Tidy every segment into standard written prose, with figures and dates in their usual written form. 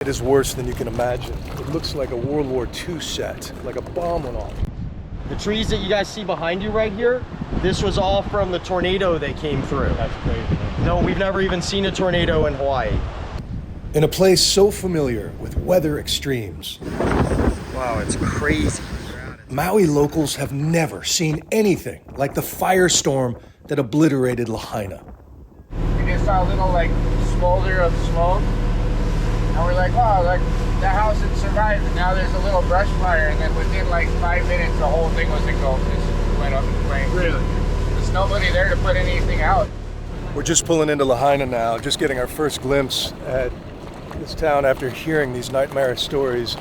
It is worse than you can imagine. It looks like a World War II set, like a bomb went off. The trees that you guys see behind you right here, this was all from the tornado that came through. That's crazy. No, we've never even seen a tornado in Hawaii. In a place so familiar with weather extremes, Wow, it's crazy. Maui locals have never seen anything like the firestorm that obliterated Lahaina. We just saw a little smolder of smoke, and we're like, oh, the house had survived, and now there's a little brush fire, and then within 5 minutes the whole thing was engulfed. It just went up in flames. Really? There's nobody there to put anything out. We're just pulling into Lahaina now, just getting our first glimpse at this town after hearing these nightmarish stories.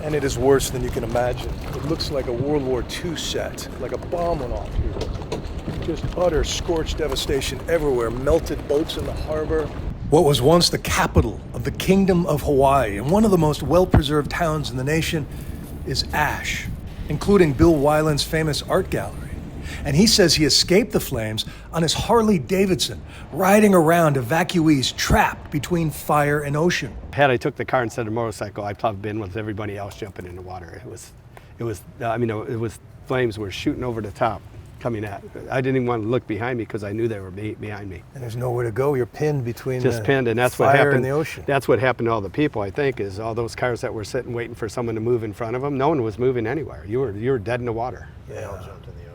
And it is worse than you can imagine. It looks like a World War II set, like a bomb went off here. Just utter scorched devastation everywhere, melted boats in the harbor. What was once the capital of the Kingdom of Hawaii and one of the most well-preserved towns in the nation is ash, including Bill Weiland's famous art gallery. And he says he escaped the flames on his Harley Davidson, riding around evacuees trapped between fire and ocean. Had I took the car instead of motorcycle, I'd probably been with everybody else jumping in the water. It was flames were shooting over the top, coming at. I didn't even want to look behind me because I knew they were behind me. And there's nowhere to go. You're pinned between Just the pinned, and that's fire what happened. and the ocean. That's what happened to all the people, I think, is all those cars that were sitting waiting for someone to move in front of them. No one was moving anywhere. You were dead in the water. Yeah.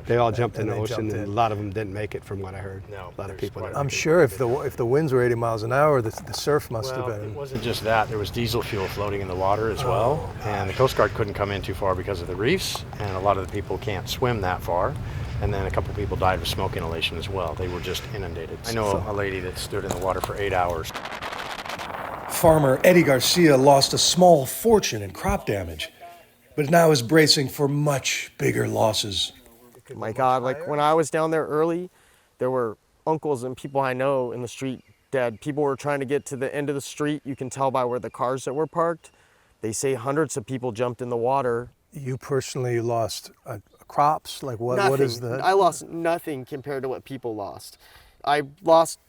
They all jumped in the they ocean, jumped and in. a lot of them didn't make it, from what I heard. No, a lot of people didn't. I'm sure if the winds were 80 miles an hour, the surf must have Well, been. it wasn't just that. There was diesel fuel floating in the water as well, and the Coast Guard couldn't come in too far because of the reefs, and a lot of the people can't swim that far. And then a couple people died of smoke inhalation as well. They were just inundated. I know a lady that stood in the water for 8 hours. Farmer Eddie Garcia lost a small fortune in crop damage, but now is bracing for much bigger losses. My God, when I was down there early, there were uncles and people I know in the street dead. People were trying to get to the end of the street. You can tell by where the cars that were parked. They say hundreds of people jumped in the water. You personally lost crops? What Nothing. is the... I lost nothing compared to what people lost. I lost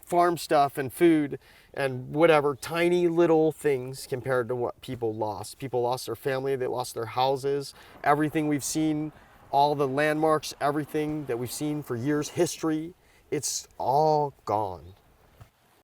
farm stuff and food and whatever, tiny little things compared to what people lost. People lost their family, they lost their houses, everything we've seen, all the landmarks, everything that we've seen for years, history, it's all gone.